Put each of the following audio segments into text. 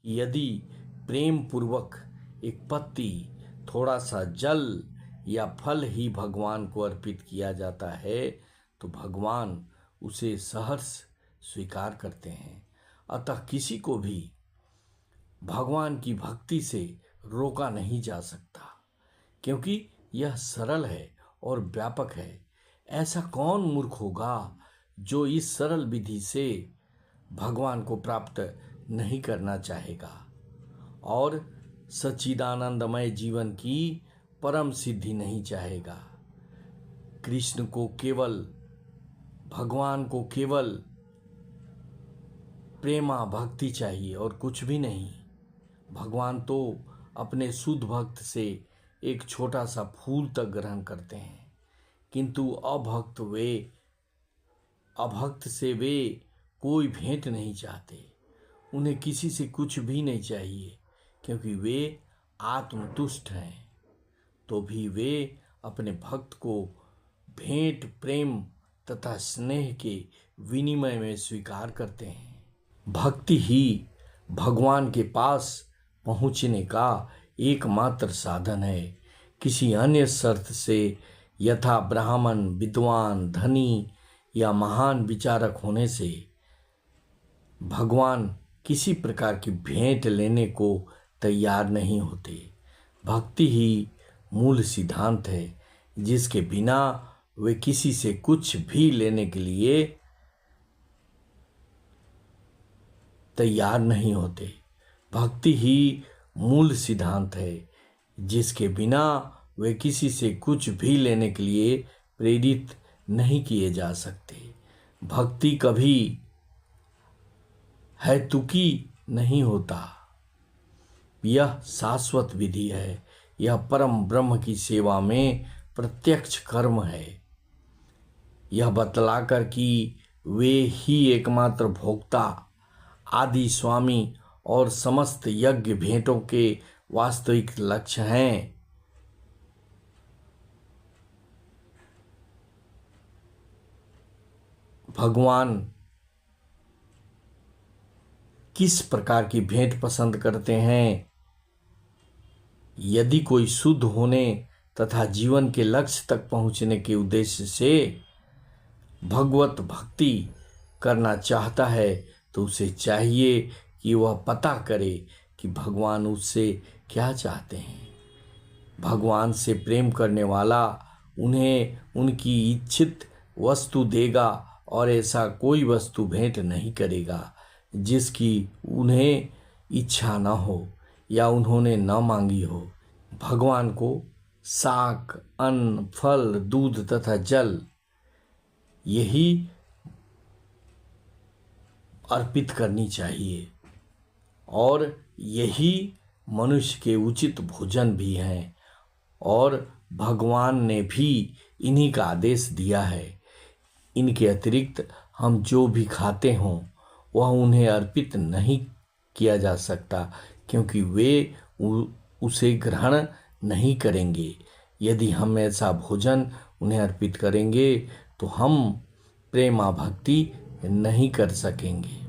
यदि प्रेम पूर्वक एक पत्ती, थोड़ा सा जल या फल ही भगवान को अर्पित किया जाता है तो भगवान उसे सहर्ष स्वीकार करते हैं। अतः किसी को भी भगवान की भक्ति से रोका नहीं जा सकता, क्योंकि यह सरल है और व्यापक है। ऐसा कौन मूर्ख होगा जो इस सरल विधि से भगवान को प्राप्त नहीं करना चाहेगा और सच्चिदानंदमय जीवन की परम सिद्धि नहीं चाहेगा। कृष्ण को केवल, भगवान को केवल प्रेमा भक्ति चाहिए और कुछ भी नहीं। भगवान तो अपने शुद्ध भक्त से एक छोटा सा फूल तक ग्रहण करते हैं, किंतु अभक्त से वे कोई भेंट नहीं चाहते। उन्हें किसी से कुछ भी नहीं चाहिए, क्योंकि वे आत्मतुष्ट हैं। तो भी वे अपने भक्त को भेंट, प्रेम तथा स्नेह के विनिमय में स्वीकार करते हैं। भक्ति ही भगवान के पास पहुँचने का एकमात्र साधन है। किसी अन्य शर्त से, यथा ब्राह्मण, विद्वान, धनी या महान विचारक होने से भगवान किसी प्रकार की भेंट लेने को तैयार नहीं होते। भक्ति ही मूल सिद्धांत है, जिसके बिना वे किसी से कुछ भी लेने के लिए तैयार नहीं होते। भक्ति ही मूल सिद्धांत है, जिसके बिना वे किसी से कुछ भी लेने के लिए प्रेरित नहीं किए जा सकते। भक्ति कभी हेतुकी नहीं होता। यह शाश्वत विधि है। यह परम ब्रह्म की सेवा में प्रत्यक्ष कर्म है। यह बतलाकर कि वे ही एकमात्र भोक्ता, आदि स्वामी और समस्त यज्ञ भेंटों के वास्तविक लक्ष्य हैं। भगवान किस प्रकार की भेंट पसंद करते हैं? यदि कोई शुद्ध होने तथा जीवन के लक्ष्य तक पहुंचने के उद्देश्य से भगवत भक्ति करना चाहता है, तो उसे चाहिए कि वह पता करे कि भगवान उससे क्या चाहते हैं। भगवान से प्रेम करने वाला उन्हें उनकी इच्छित वस्तु देगा और ऐसा कोई वस्तु भेंट नहीं करेगा जिसकी उन्हें इच्छा न हो या उन्होंने न मांगी हो। भगवान को शाक, अन्न, फल, दूध तथा जल यही अर्पित करनी चाहिए और यही मनुष्य के उचित भोजन भी हैं और भगवान ने भी इन्हीं का आदेश दिया है। इनके अतिरिक्त हम जो भी खाते हों वह उन्हें अर्पित नहीं किया जा सकता, क्योंकि वे उसे ग्रहण नहीं करेंगे। यदि हम ऐसा भोजन उन्हें अर्पित करेंगे तो हम प्रेमा भक्ति नहीं कर सकेंगे।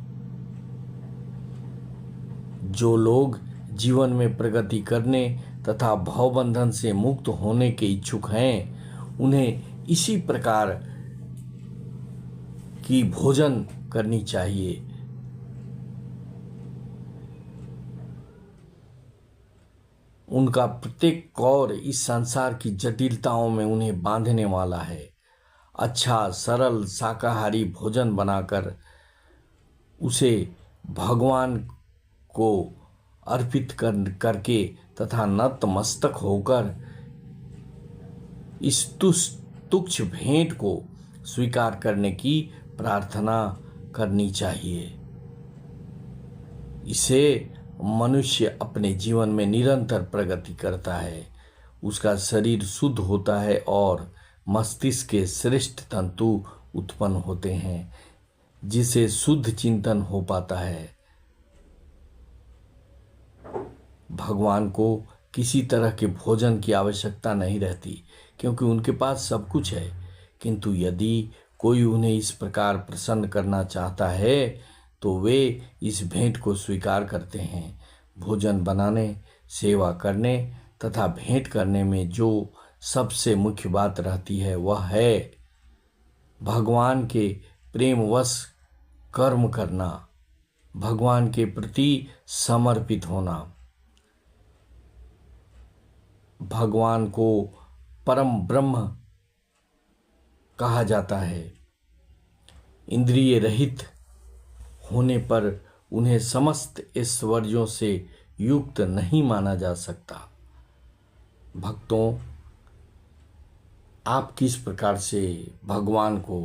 जो लोग जीवन में प्रगति करने तथा भवबंधन से मुक्त होने के इच्छुक हैं, उन्हें इसी प्रकार की भोजन करनी चाहिए। उनका प्रत्येक कौर इस संसार की जटिलताओं में उन्हें बांधने वाला है। अच्छा सरल शाकाहारी भोजन बनाकर उसे भगवान को अर्पित करके तथा नतमस्तक होकर इस तुच्छ भेंट को स्वीकार करने की प्रार्थना करनी चाहिए। इसे मनुष्य अपने जीवन में निरंतर प्रगति करता है। उसका शरीर शुद्ध होता है और मस्तिष्क के श्रेष्ठ तंतु उत्पन्न होते हैं, जिसे शुद्ध चिंतन हो पाता है। भगवान को किसी तरह के भोजन की आवश्यकता नहीं रहती, क्योंकि उनके पास सब कुछ है। किंतु यदि कोई उन्हें इस प्रकार प्रसन्न करना चाहता है तो वे इस भेंट को स्वीकार करते हैं। भोजन बनाने, सेवा करने तथा भेंट करने में जो सबसे मुख्य बात रहती है वह है भगवान के प्रेमवश कर्म करना, भगवान के प्रति समर्पित होना। भगवान को परम ब्रह्म कहा जाता है। इंद्रिय रहित होने पर उन्हें समस्त ऐश्वर्यों से युक्त नहीं माना जा सकता। भक्तों, आप किस प्रकार से भगवान को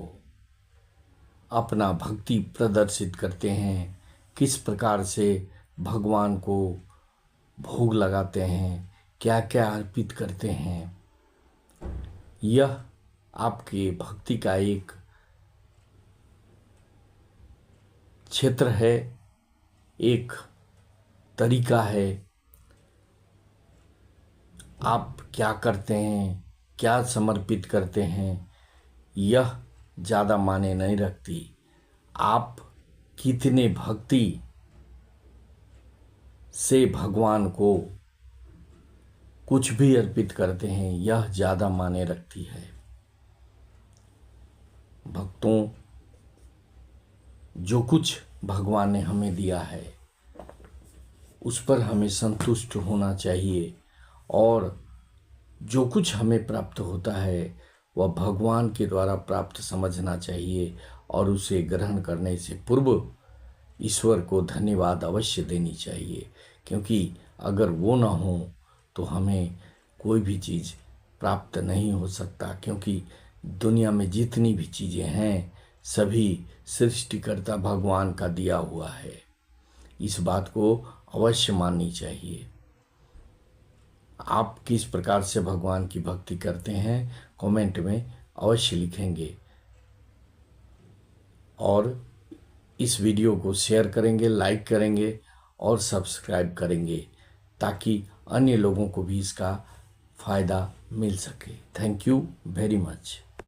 अपना भक्ति प्रदर्शित करते हैं, किस प्रकार से भगवान को भोग लगाते हैं, क्या क्या अर्पित करते हैं, यह आपके भक्ति का एक क्षेत्र है, एक तरीका है। आप क्या करते हैं, क्या समर्पित करते हैं, यह ज़्यादा मायने नहीं रखती। आप कितने भक्ति से भगवान को कुछ भी अर्पित करते हैं, यह ज़्यादा मायने रखती है। भक्तों, जो कुछ भगवान ने हमें दिया है उस पर हमें संतुष्ट होना चाहिए, और जो कुछ हमें प्राप्त होता है वह भगवान के द्वारा प्राप्त समझना चाहिए, और उसे ग्रहण करने से पूर्व ईश्वर को धन्यवाद अवश्य देनी चाहिए, क्योंकि अगर वो ना हो तो हमें कोई भी चीज़ प्राप्त नहीं हो सकता। क्योंकि दुनिया में जितनी भी चीज़ें हैं सभी सृष्टिकर्ता भगवान का दिया हुआ है। इस बात को अवश्य माननी चाहिए। आप किस प्रकार से भगवान की भक्ति करते हैं कमेंट में अवश्य लिखेंगे, और इस वीडियो को शेयर करेंगे, लाइक करेंगे और सब्सक्राइब करेंगे, ताकि अन्य लोगों को भी इसका फ़ायदा मिल सके। Thank you very much.